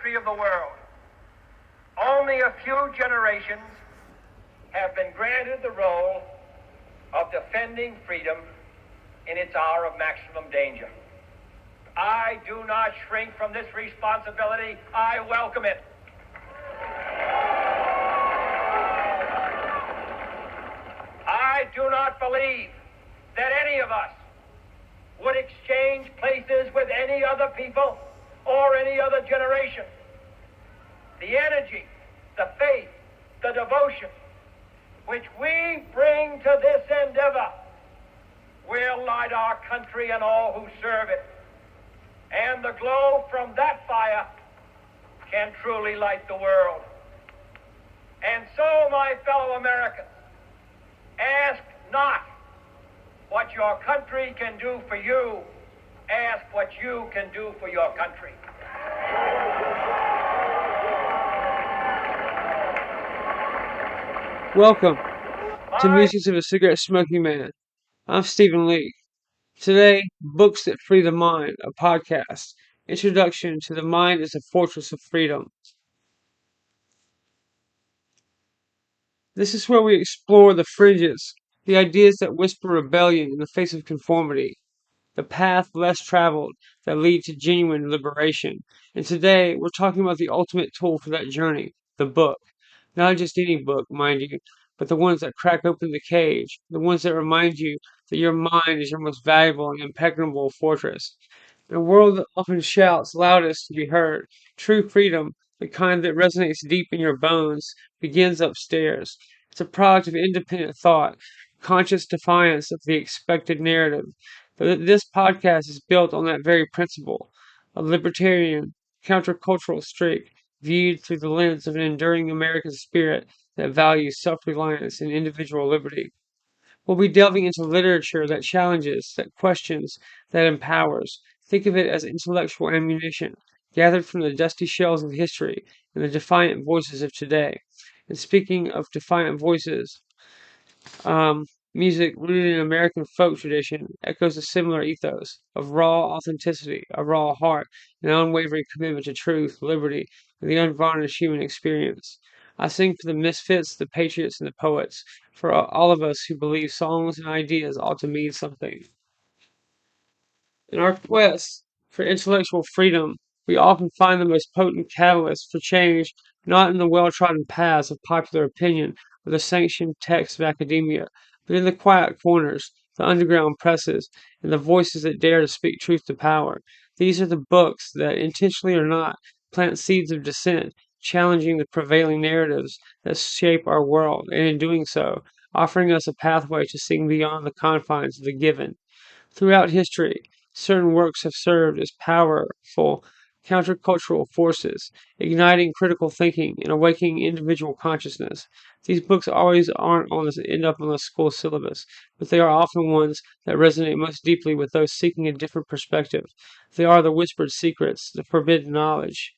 history of the world, only a few generations have been granted the role of defending freedom in its hour of maximum danger. I do not shrink from this responsibility. I welcome it. I do not believe that any of us would exchange places with any other people or any other generation. The energy, the faith, the devotion which we bring to this endeavor will light our country and all who serve it. And the glow from that fire can truly light the world. And so, my fellow Americans, ask not what your country can do for you, ask what you can do for your country. Welcome to Musings of a Cigarette Smoking Man. I'm Stephen Lee. Today, Books That Free the Mind, a podcast. Introduction to The Mind is a Fortress of Freedom. This is where we explore the fringes, the ideas that whisper rebellion in the face of conformity, the path less traveled that lead to genuine liberation. And today, we're talking about the ultimate tool for that journey, the book. Not just any book, mind you, but the ones that crack open the cage, the ones that remind you that your mind is your most valuable and impregnable fortress. In a world that often shouts loudest to be heard, true freedom, the kind that resonates deep in your bones, begins upstairs. It's a product of independent thought, conscious defiance of the expected narrative. This podcast is built on that very principle, a libertarian, countercultural streak, viewed through the lens of an enduring American spirit that values self-reliance and individual liberty. We'll be delving into literature that challenges, that questions, that empowers. Think of it as intellectual ammunition, gathered from the dusty shells of history and the defiant voices of today. And speaking of defiant voices, music rooted in American folk tradition echoes a similar ethos of raw authenticity, a raw heart, an unwavering commitment to truth, liberty, and the unvarnished human experience. I sing for the misfits, the patriots, and the poets, for all of us who believe songs and ideas ought to mean something. In our quest for intellectual freedom, we often find the most potent catalyst for change not in the well-trodden paths of popular opinion or the sanctioned texts of academia, but in the quiet corners, the underground presses, and the voices that dare to speak truth to power. These are the books that, intentionally or not, plant seeds of dissent, challenging the prevailing narratives that shape our world, and in doing so, offering us a pathway to seeing beyond the confines of the given. Throughout history, certain works have served as powerful countercultural forces, igniting critical thinking and awakening individual consciousness. These books always aren't end up on the school syllabus, but they are often ones that resonate most deeply with those seeking a different perspective. They are the whispered secrets, the forbidden knowledge,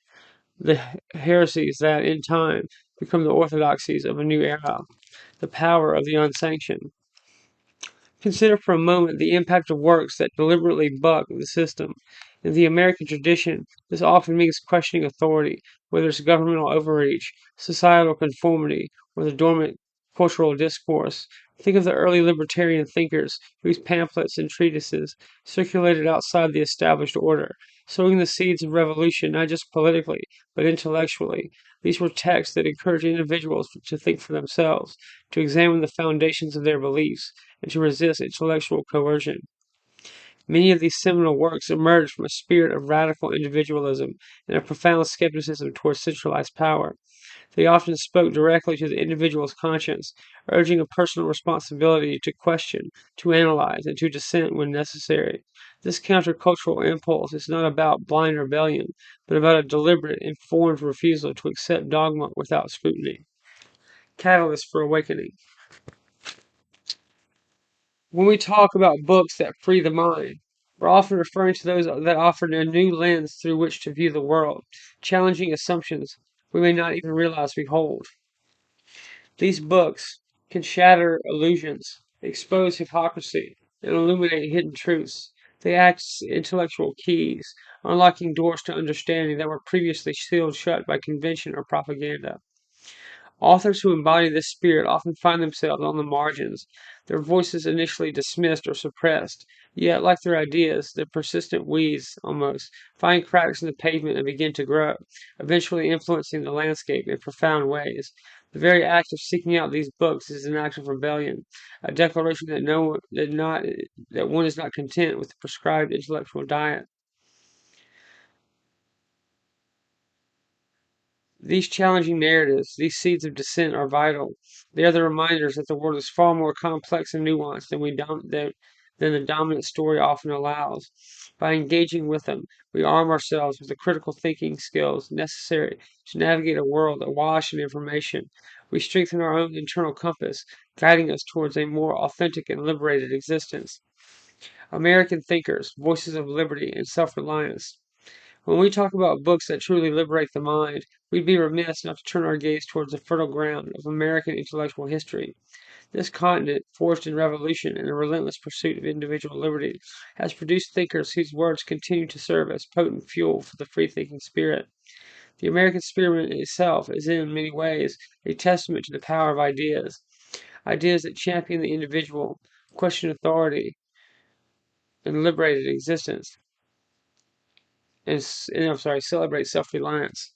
the heresies that, in time, become the orthodoxies of a new era, the power of the unsanctioned. Consider for a moment the impact of works that deliberately buck the system. In the American tradition, this often means questioning authority, whether it's governmental overreach, societal conformity, or the dormant cultural discourse. Think of the early libertarian thinkers whose pamphlets and treatises circulated outside the established order, sowing the seeds of revolution not just politically, but intellectually. These were texts that encouraged individuals to think for themselves, to examine the foundations of their beliefs, and to resist intellectual coercion. Many of these seminal works emerged from a spirit of radical individualism and a profound skepticism towards centralized power. They often spoke directly to the individual's conscience, urging a personal responsibility to question, to analyze, and to dissent when necessary. This countercultural impulse is not about blind rebellion, but about a deliberate, informed refusal to accept dogma without scrutiny. Catalyst for awakening. When we talk about books that free the mind, we're often referring to those that offer a new lens through which to view the world, challenging assumptions we may not even realize we hold. These books can shatter illusions, expose hypocrisy, and illuminate hidden truths. They act as intellectual keys, unlocking doors to understanding that were previously sealed shut by convention or propaganda. Authors who embody this spirit often find themselves on the margins, their voices initially dismissed or suppressed, yet, like their ideas, the persistent weeds, almost, find cracks in the pavement and begin to grow, eventually influencing the landscape in profound ways. The very act of seeking out these books is an act of rebellion, a declaration that that one is not content with the prescribed intellectual diet. These challenging narratives, these seeds of dissent, are vital. They are the reminders that the world is far more complex and nuanced than the dominant story often allows. By engaging with them, we arm ourselves with the critical thinking skills necessary to navigate a world awash in information. We strengthen our own internal compass, guiding us towards a more authentic and liberated existence. American thinkers, voices of liberty and self reliance. When we talk about books that truly liberate the mind, we'd be remiss not to turn our gaze towards the fertile ground of American intellectual history. This continent, forged in revolution and a relentless pursuit of individual liberty, has produced thinkers whose words continue to serve as potent fuel for the free-thinking spirit. The American spirit itself is in many ways a testament to the power of ideas, ideas that champion the individual, question authority, and liberated existence, celebrate self-reliance.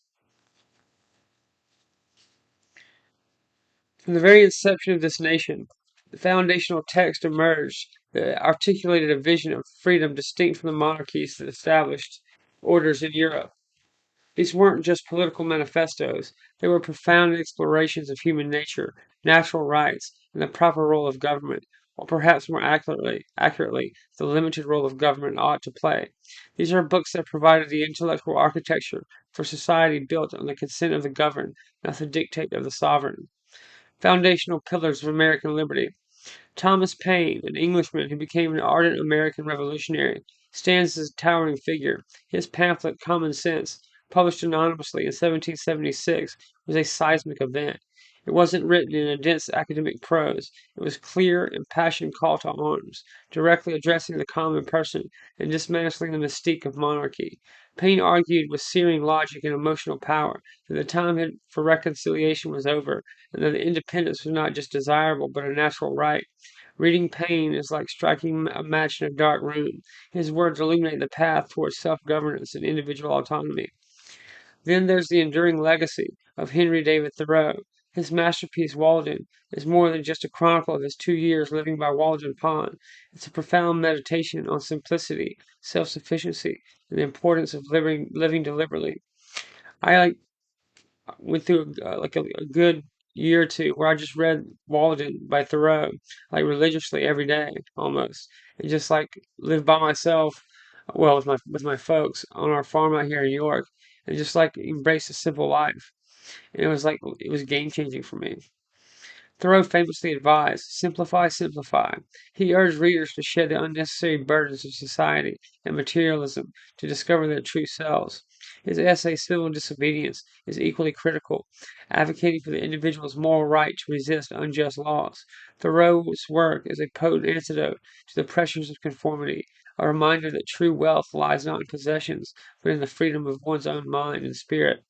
From the very inception of this nation, the foundational text emerged that articulated a vision of freedom distinct from the monarchies that established orders in Europe. These weren't just political manifestos, they were profound explorations of human nature, natural rights, and the proper role of government, or perhaps more accurately, the limited role of government ought to play. These are books that provided the intellectual architecture for society built on the consent of the governed, not the dictate of the sovereign. Foundational pillars of American liberty. Thomas Paine, an Englishman who became an ardent American revolutionary, stands as a towering figure. His pamphlet, Common Sense, published anonymously in 1776, was a seismic event. It wasn't written in a dense academic prose. It was clear, impassioned call to arms, directly addressing the common person and dismantling the mystique of monarchy. Paine argued with searing logic and emotional power that the time for reconciliation was over, and that independence was not just desirable but a natural right. Reading Paine is like striking a match in a dark room. His words illuminate the path towards self-governance and individual autonomy. Then there's the enduring legacy of Henry David Thoreau. His masterpiece, Walden, is more than just a chronicle of his 2 years living by Walden Pond. It's a profound meditation on simplicity, self-sufficiency, and the importance of living deliberately. I went through a good year or two where I just read Walden by Thoreau like religiously every day almost, and just like lived by myself, well with my folks on our farm out here in York, and just like embraced a simple life. And it was game changing for me. Thoreau famously advised, simplify, simplify. He urged readers to shed the unnecessary burdens of society and materialism to discover their true selves. His essay, Civil Disobedience, is equally critical, advocating for the individual's moral right to resist unjust laws. Thoreau's work is a potent antidote to the pressures of conformity, a reminder that true wealth lies not in possessions, but in the freedom of one's own mind and spirit.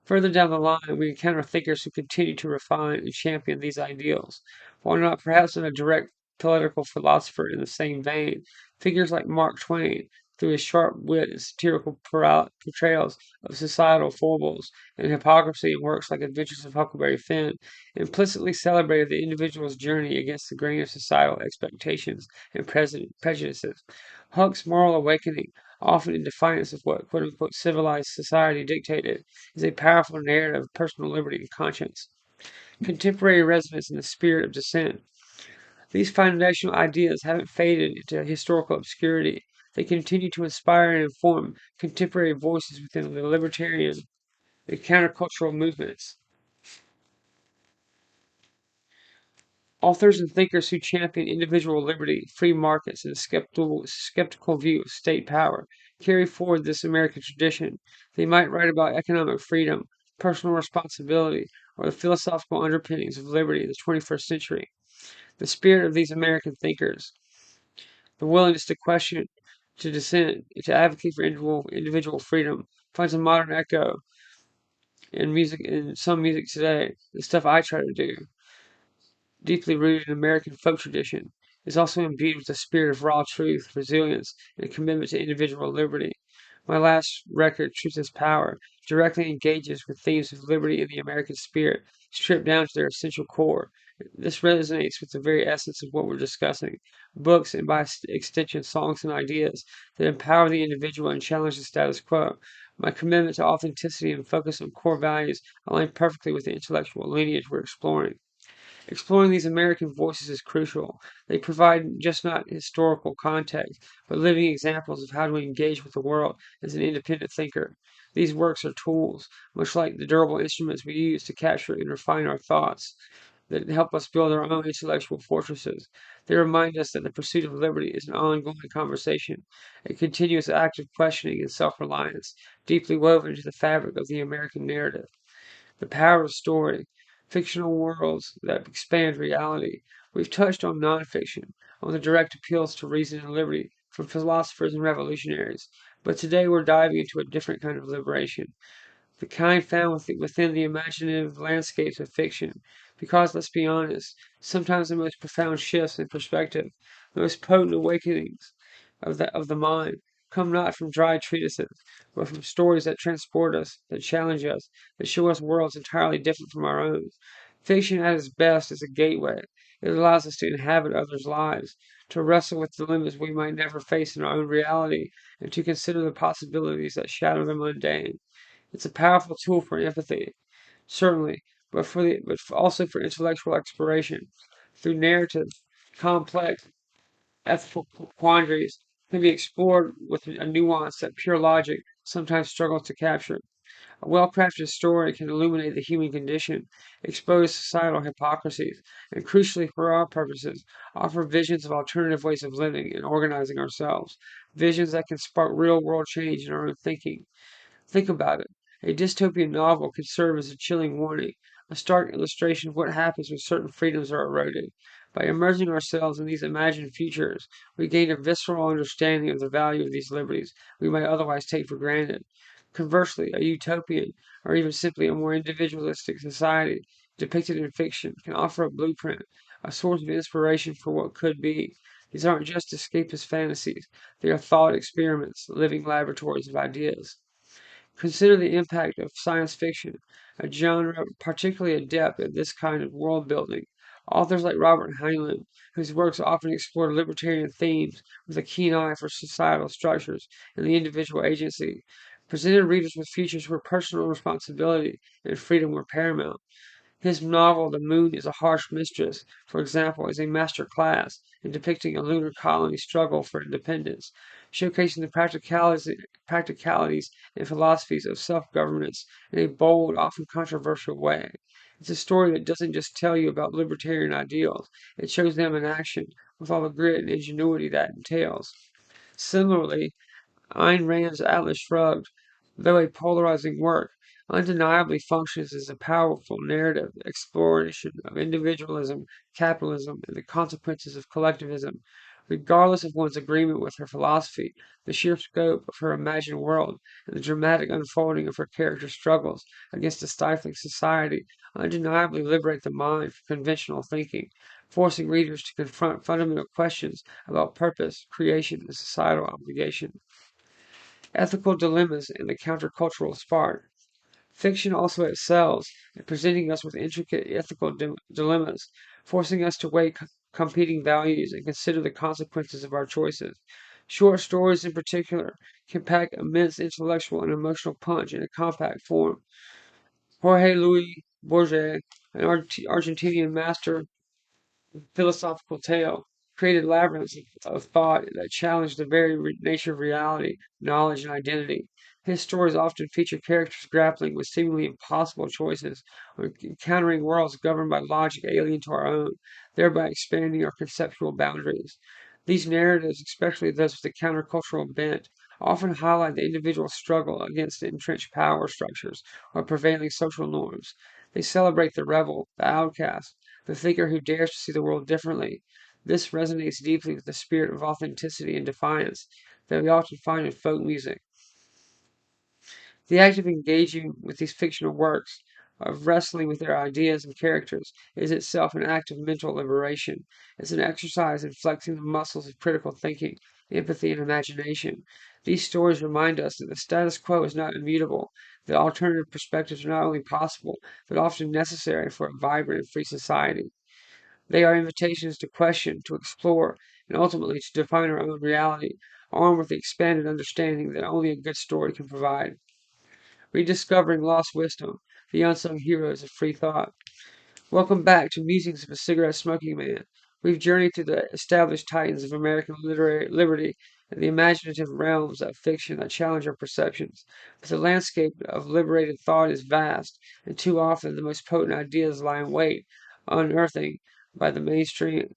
Further down the line, we encounter thinkers who continue to refine and champion these ideals. While not perhaps a direct political philosopher in the same vein, figures like Mark Twain, through his sharp wit and satirical portrayals of societal foibles and hypocrisy in works like Adventures of Huckleberry Finn, implicitly celebrated the individual's journey against the grain of societal expectations and prejudices. Huck's moral awakening, often in defiance of what quote unquote civilized society dictated, is a powerful narrative of personal liberty and conscience. Contemporary resonance in the spirit of dissent. These foundational ideas haven't faded into historical obscurity. They continue to inspire and inform contemporary voices within the libertarian and countercultural movements. Authors and thinkers who champion individual liberty, free markets, and a skeptical view of state power carry forward this American tradition. They might write about economic freedom, personal responsibility, or the philosophical underpinnings of liberty in the 21st century. The spirit of these American thinkers, the willingness to question to dissent, to advocate for individual freedom, finds a modern echo in some music today. The stuff I try to do, deeply rooted in American folk tradition, is also imbued with a spirit of raw truth, resilience, and a commitment to individual liberty. My last record, Truth is Power, directly engages with themes of liberty and the American spirit, stripped down to their essential core. This resonates with the very essence of what we're discussing books and, by extension, songs and ideas that empower the individual and challenge the status quo. My commitment to authenticity and focus on core values align perfectly with the intellectual lineage we're exploring. Exploring these American voices is crucial. They provide just not historical context, but living examples of how to engage with the world as an independent thinker. These works are tools, much like the durable instruments we use to capture and refine our thoughts, that help us build our own intellectual fortresses. They remind us that the pursuit of liberty is an ongoing conversation, a continuous act of questioning and self reliance, deeply woven into the fabric of the American narrative. The power of story, fictional worlds that expand reality. We've touched on nonfiction, on the direct appeals to reason and liberty from philosophers and revolutionaries, but today we're diving into a different kind of liberation, the kind found within the imaginative landscapes of fiction. Because, let's be honest, sometimes the most profound shifts in perspective, the most potent awakenings of the mind, come not from dry treatises, but from stories that transport us, that challenge us, that show us worlds entirely different from our own. Fiction at its best is a gateway. It allows us to inhabit others' lives, to wrestle with dilemmas we might never face in our own reality, and to consider the possibilities that shadow the mundane. It's a powerful tool for empathy, certainly, also for intellectual exploration. Through narrative, complex ethical quandaries can be explored with a nuance that pure logic sometimes struggles to capture. A well-crafted story can illuminate the human condition, expose societal hypocrisies, and crucially for our purposes, offer visions of alternative ways of living and organizing ourselves, visions that can spark real-world change in our own thinking. Think about it. A dystopian novel could serve as a chilling warning, a stark illustration of what happens when certain freedoms are eroded. By immersing ourselves in these imagined futures, we gain a visceral understanding of the value of these liberties we might otherwise take for granted. Conversely, a utopian, or even simply a more individualistic society depicted in fiction can offer a blueprint, a source of inspiration for what could be. These aren't just escapist fantasies, they are thought experiments, living laboratories of ideas. Consider the impact of science fiction, a genre particularly adept at this kind of world building. Authors like Robert Heinlein, whose works often explore libertarian themes with a keen eye for societal structures and the individual agency, presented readers with futures where personal responsibility and freedom were paramount. His novel "The Moon is a Harsh Mistress", for example, is a master class in depicting a lunar colony's struggle for independence, showcasing the practicalities and philosophies of self-governance in a bold, often controversial way. It's a story that doesn't just tell you about libertarian ideals, it shows them in action with all the grit and ingenuity that entails. Similarly, Ayn Rand's Atlas Shrugged, though a polarizing work, undeniably functions as a powerful narrative exploration of individualism, capitalism, and the consequences of collectivism. Regardless of one's agreement with her philosophy, the sheer scope of her imagined world and the dramatic unfolding of her character's struggles against a stifling society undeniably liberate the mind from conventional thinking, forcing readers to confront fundamental questions about purpose, creation, and societal obligation. Ethical dilemmas and the countercultural spark. Fiction also excels at presenting us with intricate ethical dilemmas, forcing us to weigh competing values and consider the consequences of our choices. Short stories, in particular, can pack immense intellectual and emotional punch in a compact form. Jorge Luis Borges, an Argentinian master philosophical tale, created labyrinths of thought that challenged the very nature of reality, knowledge, and identity. His stories often feature characters grappling with seemingly impossible choices or encountering worlds governed by logic alien to our own, thereby expanding our conceptual boundaries. These narratives, especially those with a countercultural bent, often highlight the individual struggle against entrenched power structures or prevailing social norms. They celebrate the rebel, the outcast, the thinker who dares to see the world differently. This resonates deeply with the spirit of authenticity and defiance. that we often find in folk music. The act of engaging with these fictional works, of wrestling with their ideas and characters, is itself an act of mental liberation. It's an exercise in flexing the muscles of critical thinking, empathy, and imagination. These stories remind us that the status quo is not immutable, that alternative perspectives are not only possible, but often necessary for a vibrant and free society. They are invitations to question, to explore, and ultimately to define our own reality, armed with the expanded understanding that only a good story can provide. Rediscovering lost wisdom, the unsung heroes of free thought. Welcome back to Musings of a Cigarette Smoking Man. We've journeyed through the established titans of American literary liberty and the imaginative realms of fiction that challenge our perceptions. But the landscape of liberated thought is vast, and too often the most potent ideas lie in wait, unearthing by the mainstream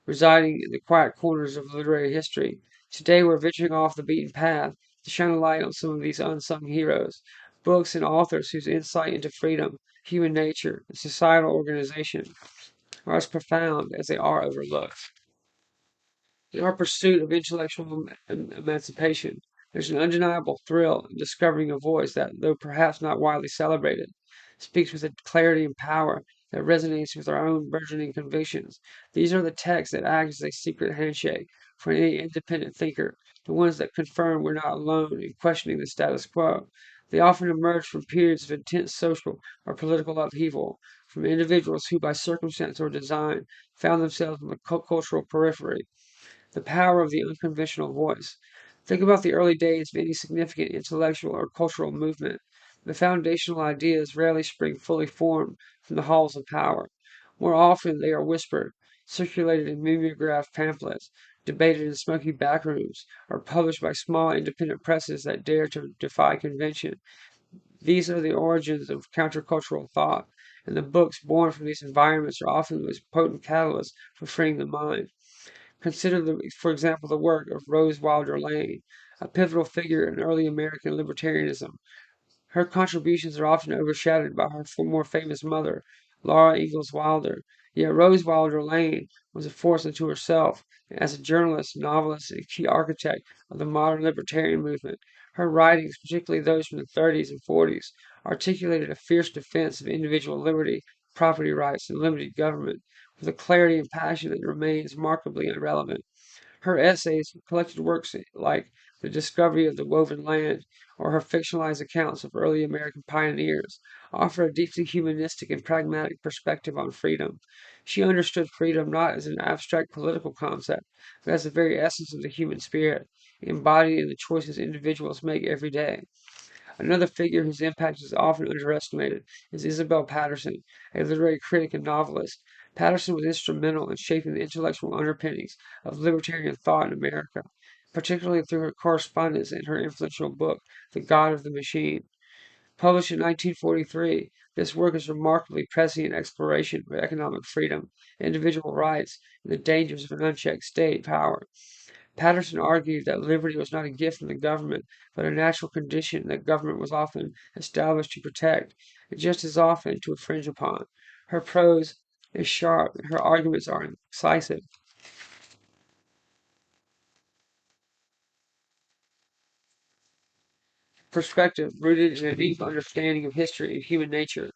residing in the quiet corners of literary history. Today we're venturing off the beaten path to shine a light on some of these unsung heroes, books and authors whose insight into freedom, human nature, and societal organization are as profound as they are overlooked. In our pursuit of intellectual emancipation, there's an undeniable thrill in discovering a voice that, though perhaps not widely celebrated, speaks with a clarity and power that resonates with our own burgeoning convictions. These are the texts that act as a secret handshake for any independent thinker, the ones that confirm we're not alone in questioning the status quo. They often emerge from periods of intense social or political upheaval, from individuals who, by circumstance or design, found themselves on the cultural periphery. The power of the unconventional voice. Think about the early days of any significant intellectual or cultural movement. The foundational ideas rarely spring fully formed from the halls of power. More often, they are whispered, circulated in mimeographed pamphlets, debated in smoky backrooms, or published by small independent presses that dare to defy convention. These are the origins of countercultural thought, and the books born from these environments are often the most potent catalysts for freeing the mind. Consider, for example, the work of Rose Wilder Lane, a pivotal figure in early American libertarianism. Her contributions are often overshadowed by her more famous mother, Laura Ingalls Wilder. Yet Rose Wilder Lane was a force unto herself. As a journalist, novelist, and key architect of the modern libertarian movement, her writings, particularly those from the 30s and 40s, articulated a fierce defense of individual liberty, property rights, and limited government with a clarity and passion that remains markedly irrelevant. Her essays, collected works like The Discovery of the Woven Land or her fictionalized accounts of early American pioneers, offer a deeply humanistic and pragmatic perspective on freedom. She understood freedom not as an abstract political concept, but as the very essence of the human spirit, embodied in the choices individuals make every day. Another figure whose impact is often underestimated is Isabel Patterson, a literary critic and novelist. Patterson was instrumental in shaping the intellectual underpinnings of libertarian thought in America, particularly through her correspondence and her influential book, The God of the Machine. Published in 1943, this work is remarkably prescient exploration of economic freedom, individual rights, and the dangers of an unchecked state power. Patterson argued that liberty was not a gift from the government, but a natural condition that government was often established to protect, and just as often to infringe upon. Her prose is sharp, and her arguments are incisive. Perspective, rooted in a deep understanding of history and human nature,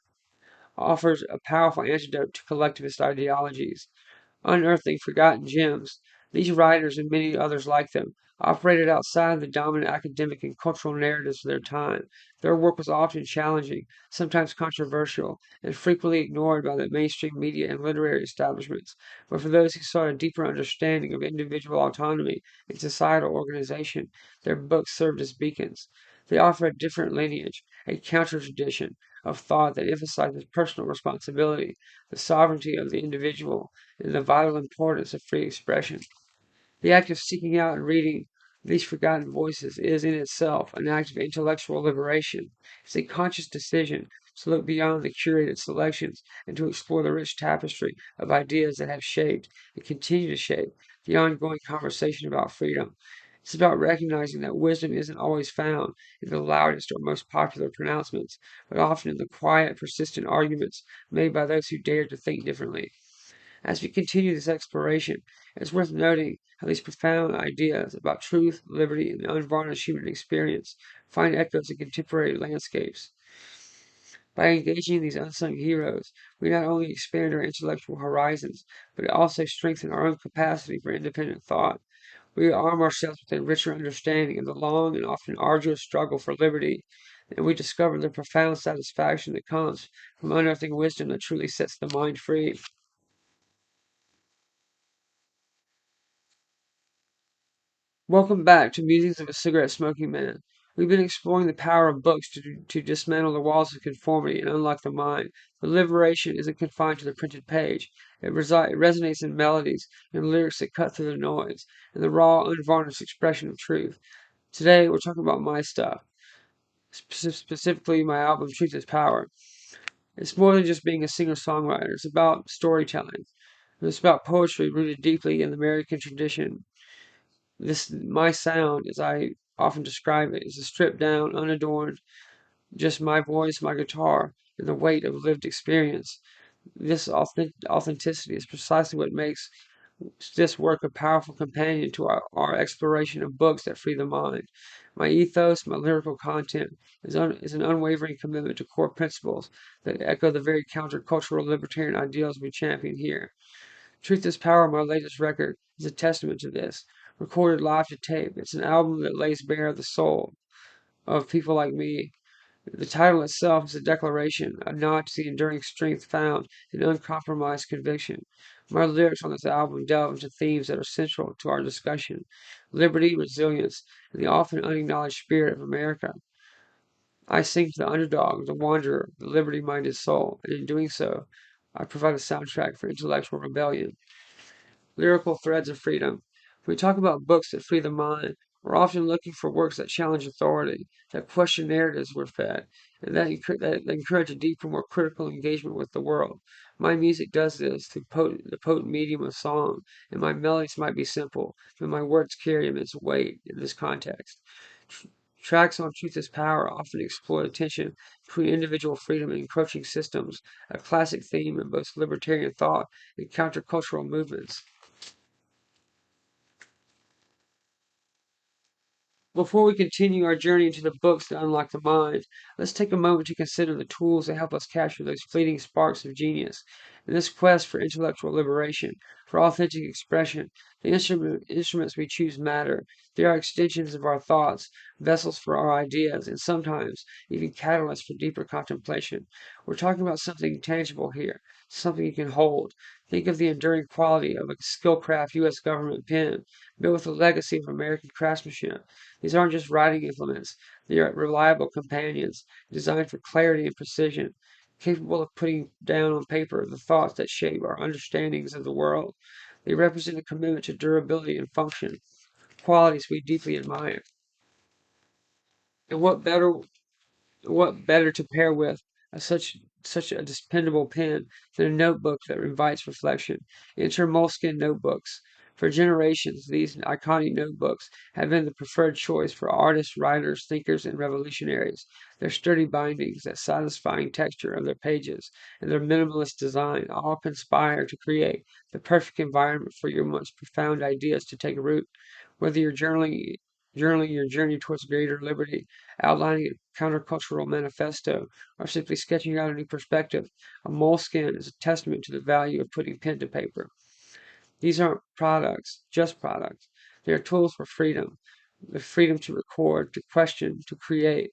offers a powerful antidote to collectivist ideologies. Unearthing forgotten gems, these writers and many others like them operated outside the dominant academic and cultural narratives of their time. Their work was often challenging, sometimes controversial, and frequently ignored by the mainstream media and literary establishments. But for those who sought a deeper understanding of individual autonomy and societal organization, their books served as beacons. They offer a different lineage, a counter tradition of thought that emphasizes personal responsibility, the sovereignty of the individual, and the vital importance of free expression. The act of seeking out and reading these forgotten voices is in itself an act of intellectual liberation. It's a conscious decision to look beyond the curated selections and to explore the rich tapestry of ideas that have shaped and continue to shape the ongoing conversation about freedom. It's about recognizing that wisdom isn't always found in the loudest or most popular pronouncements, but often in the quiet, persistent arguments made by those who dare to think differently. As we continue this exploration, it's worth noting how these profound ideas about truth, liberty, and the unvarnished human experience find echoes in contemporary landscapes. By engaging in these unsung heroes, we not only expand our intellectual horizons, but also strengthen our own capacity for independent thought. We arm ourselves with a richer understanding of the long and often arduous struggle for liberty, and we discover the profound satisfaction that comes from unearthing wisdom that truly sets the mind free. Welcome back to Musings of a Cigarette Smoking Man. We've been exploring the power of books to dismantle the walls of conformity and unlock the mind. But liberation isn't confined to the printed page. It resonates in melodies and lyrics that cut through the noise, and the raw, unvarnished expression of truth. Today, we're talking about my stuff, specifically my album Truth is Power. It's more than just being a singer-songwriter. It's about storytelling. It's about poetry rooted deeply in the American tradition. This my sound, as I often describe it, is a stripped down, unadorned, just my voice, my guitar, and the weight of lived experience. This authenticity is precisely what makes this work a powerful companion to our exploration of books that free the mind. My ethos, my lyrical content, is an unwavering commitment to core principles that echo the very countercultural libertarian ideals we champion here. Truth is Power, my latest record, is a testament to this. Recorded live to tape, it's an album that lays bare the soul of people like me. The title itself is a declaration, a nod to the enduring strength found in uncompromised conviction. My lyrics on this album delve into themes that are central to our discussion: liberty, resilience, and the often unacknowledged spirit of America. I sing to the underdog, the wanderer, the liberty minded soul, and in doing so, I provide a soundtrack for intellectual rebellion. Lyrical threads of freedom. When we talk about books that free the mind, we're often looking for works that challenge authority, that question narratives we're fed, and that encourage a deeper, more critical engagement with the world. My music does this through the potent medium of song, and my melodies might be simple, but my words carry immense weight in this context. Tracks on Truth is Power often explore the tension between individual freedom and encroaching systems, a classic theme in both libertarian thought and countercultural movements. Before we continue our journey into the books that unlock the mind, let's take a moment to consider the tools that help us capture those fleeting sparks of genius. In this quest for intellectual liberation, for authentic expression, the instruments we choose matter. They are extensions of our thoughts, vessels for our ideas, and sometimes even catalysts for deeper contemplation. We're talking about something tangible here, something you can hold. Think of the enduring quality of a Skillcraft U.S. government pen, built with a legacy of American craftsmanship. These aren't just writing implements, they are reliable companions designed for clarity and precision, capable of putting down on paper the thoughts that shape our understandings of the world. They represent a commitment to durability and function, qualities we deeply admire. And what better to pair with such a dependable pen than a notebook that invites reflection? Enter Moleskine notebooks. For generations, these iconic notebooks have been the preferred choice for artists, writers, thinkers, and revolutionaries. Their sturdy bindings, that satisfying texture of their pages, and their minimalist design all conspire to create the perfect environment for your most profound ideas to take root. Whether you're journaling your journey towards greater liberty, outlining a countercultural manifesto, or simply sketching out a new perspective, a moleskin is a testament to the value of putting pen to paper. These aren't products, just products. They are tools for freedom, the freedom to record, to question, to create.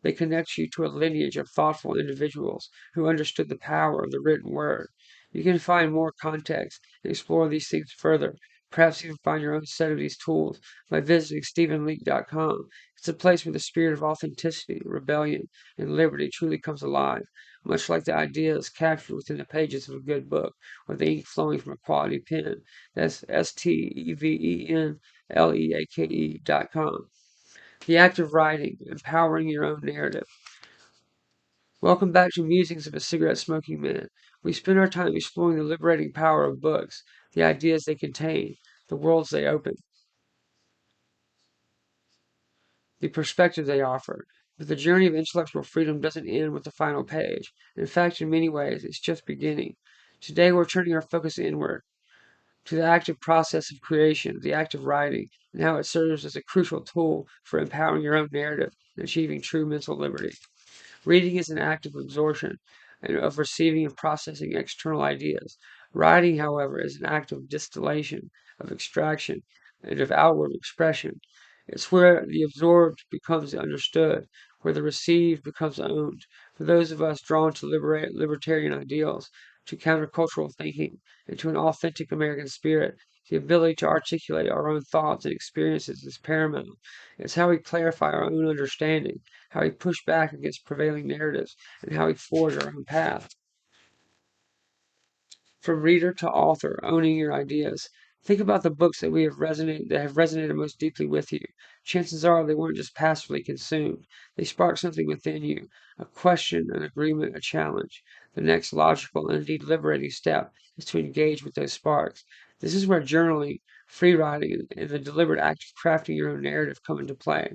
They connect you to a lineage of thoughtful individuals who understood the power of the written word. You can find more context and explore these things further. Perhaps even find your own set of these tools by visiting StephenLeak.com. It's a place where the spirit of authenticity, rebellion, and liberty truly comes alive, much like the ideas captured within the pages of a good book, or the ink flowing from a quality pen. That's STEVENLEAKE.com. The act of writing, empowering your own narrative. Welcome back to Musings of a Cigarette Smoking Man. We spend our time exploring the liberating power of books, the ideas they contain, the worlds they open, the perspective they offer. But the journey of intellectual freedom doesn't end with the final page. In fact, in many ways, it's just beginning. Today we're turning our focus inward to the active process of creation, the act of writing, and how it serves as a crucial tool for empowering your own narrative and achieving true mental liberty. Reading is an act of absorption and of receiving and processing external ideas. Writing, however, is an act of distillation, of extraction, and of outward expression. It's where the absorbed becomes understood, where the received becomes owned. For those of us drawn to libertarian ideals, to countercultural thinking, and to an authentic American spirit, the ability to articulate our own thoughts and experiences is paramount. It's how we clarify our own understanding, how we push back against prevailing narratives, and how we forge our own path. From reader to author, owning your ideas. Think about the books that have resonated most deeply with you. Chances are they weren't just passively consumed. They sparked something within you, a question, an agreement, a challenge. The next logical and indeed liberating step is to engage with those sparks. This is where journaling, free writing, and the deliberate act of crafting your own narrative come into play.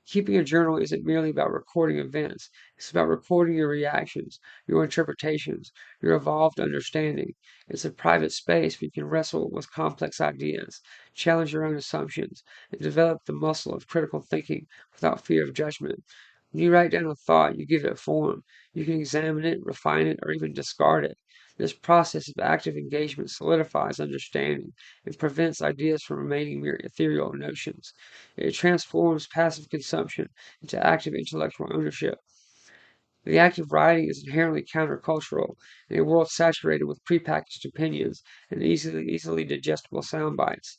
Keeping a journal isn't merely about recording events, it's about recording your reactions, your interpretations, your evolved understanding. It's a private space where you can wrestle with complex ideas, challenge your own assumptions, and develop the muscle of critical thinking without fear of judgment. When you write down a thought, you give it form. You can examine it, refine it, or even discard it. This process of active engagement solidifies understanding and prevents ideas from remaining mere ethereal notions. It transforms passive consumption into active intellectual ownership. The act of writing is inherently countercultural in a world saturated with prepackaged opinions and easily digestible sound bites.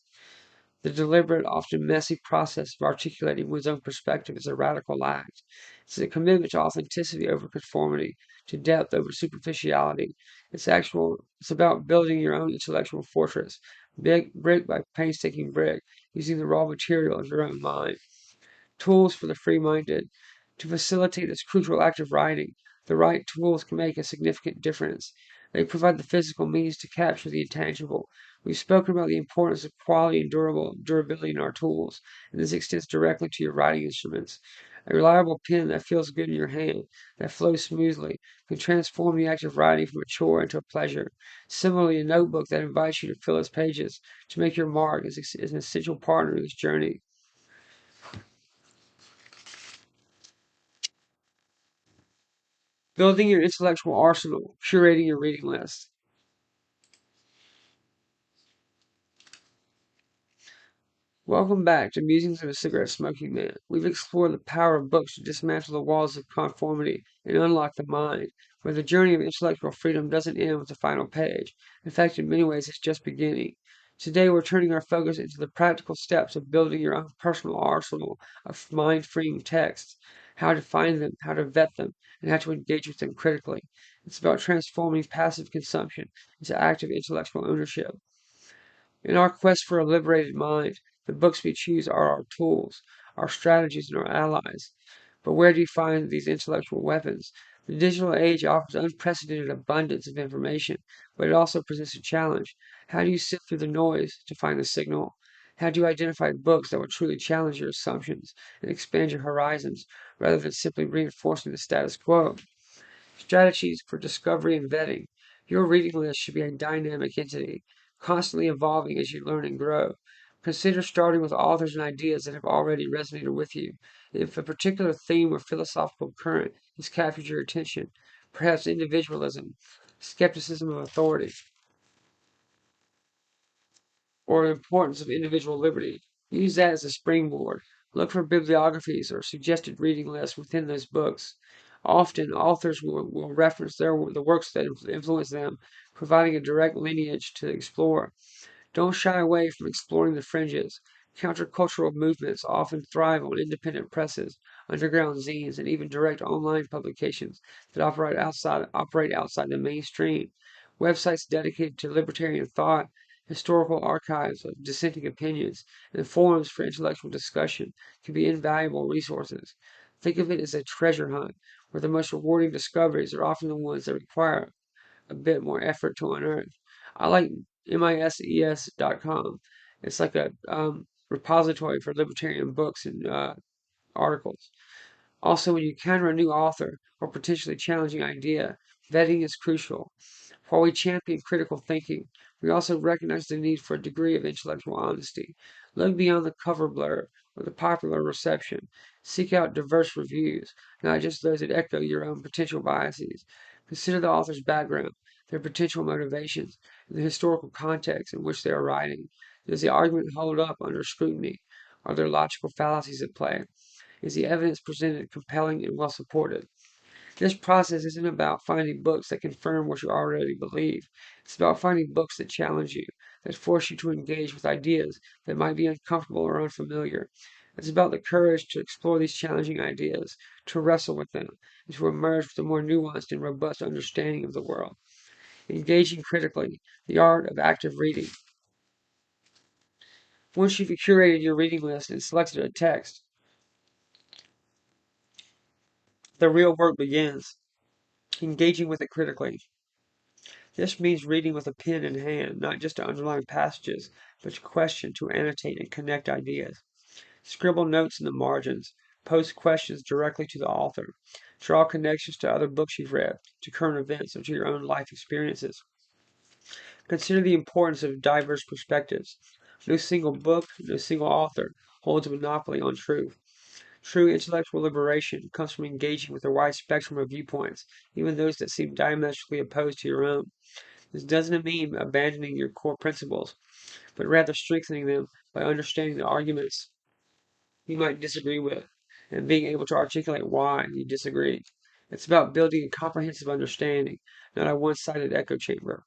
The deliberate, often messy process of articulating one's own perspective is a radical act. It's a commitment to authenticity over conformity, to depth over superficiality. It's about building your own intellectual fortress, brick by painstaking brick, using the raw material of your own mind. Tools for the free-minded. To facilitate this crucial act of writing, the right tools can make a significant difference. They provide the physical means to capture the intangible. We've spoken about the importance of quality and durability in our tools, and this extends directly to your writing instruments. A reliable pen that feels good in your hand, that flows smoothly, can transform the act of writing from a chore into a pleasure. Similarly, a notebook that invites you to fill its pages, to make your mark, is an essential partner in this journey. Building your intellectual arsenal, curating your reading list. Welcome back to Musings of a Cigarette Smoking Man. We've explored the power of books to dismantle the walls of conformity and unlock the mind, where the journey of intellectual freedom doesn't end with the final page. In fact, in many ways, it's just beginning. Today, we're turning our focus into the practical steps of building your own personal arsenal of mind-freeing texts, how to find them, how to vet them, and how to engage with them critically. It's about transforming passive consumption into active intellectual ownership. In our quest for a liberated mind, the books we choose are our tools, our strategies, and our allies. But where do you find these intellectual weapons? The digital age offers unprecedented abundance of information, but it also presents a challenge. How do you sift through the noise to find the signal? How do you identify books that will truly challenge your assumptions and expand your horizons rather than simply reinforcing the status quo? Strategies for discovery and vetting. Your reading list should be a dynamic entity, constantly evolving as you learn and grow. Consider starting with authors and ideas that have already resonated with you. If a particular theme or philosophical current has captured your attention, perhaps individualism, skepticism of authority, or the importance of individual liberty. Use that as a springboard. Look for bibliographies or suggested reading lists within those books. Often, authors will reference the works that influence them, providing a direct lineage to explore. Don't shy away from exploring the fringes. Countercultural movements often thrive on independent presses, underground zines, and even direct online publications that operate outside the mainstream. Websites dedicated to libertarian thought, historical archives of dissenting opinions, and forums for intellectual discussion can be invaluable resources. Think of it as a treasure hunt, where the most rewarding discoveries are often the ones that require a bit more effort to unearth. I like mises.com. It's like a repository for libertarian books and articles. Also, when you encounter a new author or potentially challenging idea, vetting is crucial. While we champion critical thinking, we also recognize the need for a degree of intellectual honesty. Look beyond the cover blurb or the popular reception. Seek out diverse reviews, not just those that echo your own potential biases. Consider the author's background, their potential motivations, and the historical context in which they are writing. Does the argument hold up under scrutiny? Are there logical fallacies at play? Is the evidence presented compelling and well supported? This process isn't about finding books that confirm what you already believe. It's about finding books that challenge you, that force you to engage with ideas that might be uncomfortable or unfamiliar. It's about the courage to explore these challenging ideas, to wrestle with them, and to emerge with a more nuanced and robust understanding of the world. Engaging critically, the art of active reading. Once you've curated your reading list and selected a text, the real work begins, engaging with it critically. This means reading with a pen in hand, not just to underline passages, but to question, to annotate, and connect ideas. Scribble notes in the margins. Post questions directly to the author. Draw connections to other books you've read, to current events, or to your own life experiences. Consider the importance of diverse perspectives. No single book, no single author holds a monopoly on truth. True intellectual liberation comes from engaging with a wide spectrum of viewpoints, even those that seem diametrically opposed to your own. This doesn't mean abandoning your core principles, but rather strengthening them by understanding the arguments you might disagree with and being able to articulate why you disagree. It's about building a comprehensive understanding, not a one-sided echo chamber.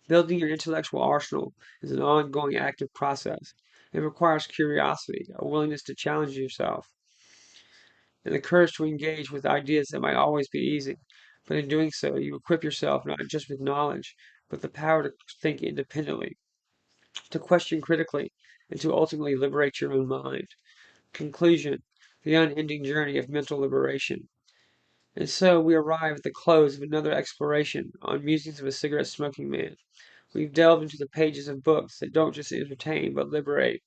Building your intellectual arsenal is an ongoing active process. It requires curiosity, a willingness to challenge yourself, and the courage to engage with ideas that might always be easy. But in doing so, you equip yourself not just with knowledge, but the power to think independently, to question critically, and to ultimately liberate your own mind. Conclusion: the unending journey of mental liberation. And so we arrive at the close of another exploration on Musings of a Cigarette Smoking Man. We've delved into the pages of books that don't just entertain but liberate.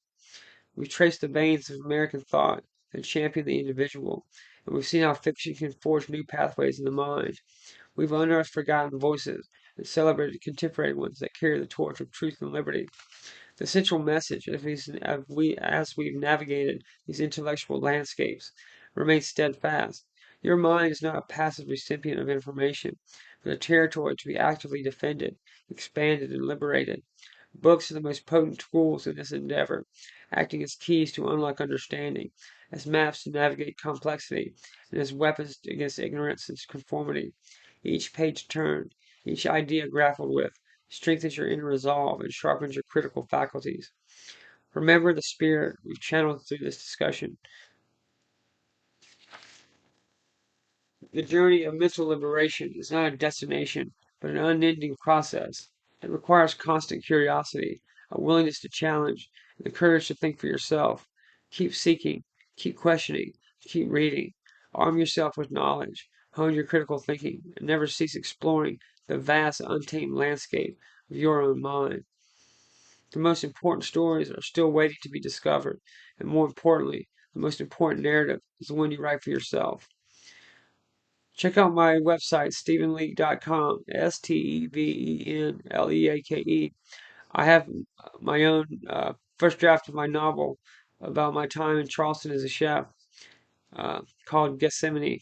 We've traced the veins of American thought that champion the individual, and we've seen how fiction can forge new pathways in the mind. We've unearthed forgotten voices and celebrated contemporary ones that carry the torch of truth and liberty. The central message, as we've navigated these intellectual landscapes, remains steadfast. Your mind is not a passive recipient of information, but a territory to be actively defended, expanded, and liberated. Books are the most potent tools in this endeavor, acting as keys to unlock understanding, as maps to navigate complexity, and as weapons against ignorance and conformity. Each page turned, each idea grappled with, strengthens your inner resolve and sharpens your critical faculties. Remember the spirit we've channeled through this discussion. The journey of mental liberation is not a destination, but an unending process. It requires constant curiosity, a willingness to challenge, and the courage to think for yourself. Keep seeking, keep questioning, keep reading. Arm yourself with knowledge, hone your critical thinking, and never cease exploring the vast, untamed landscape of your own mind. The most important stories are still waiting to be discovered, and more importantly, the most important narrative is the one you write for yourself. Check out my website, stephenleake.com, STEVENLEAKE. I have my own first draft of my novel about my time in Charleston as a chef called Gethsemane.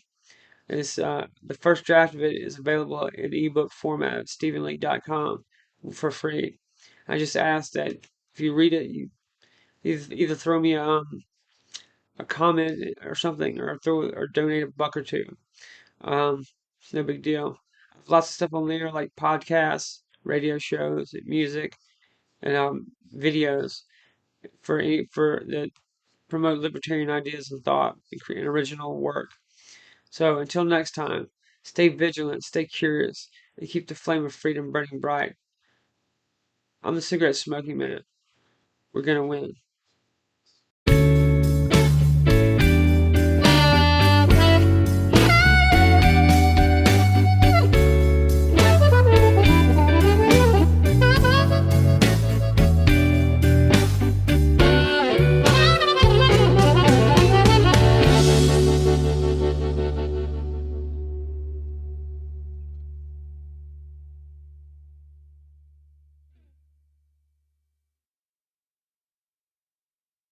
The first draft of it is available in ebook format at stephenleake.com for free. I just ask that if you read it, you either throw me a comment or something, or donate a buck or two. It's no big deal. Lots of stuff on there like podcasts, radio shows, music, and videos for that promote libertarian ideas and thought and create original work. So until next time, stay vigilant, stay curious, and keep the flame of freedom burning bright. I'm the Cigarette Smoking Man. We're gonna win.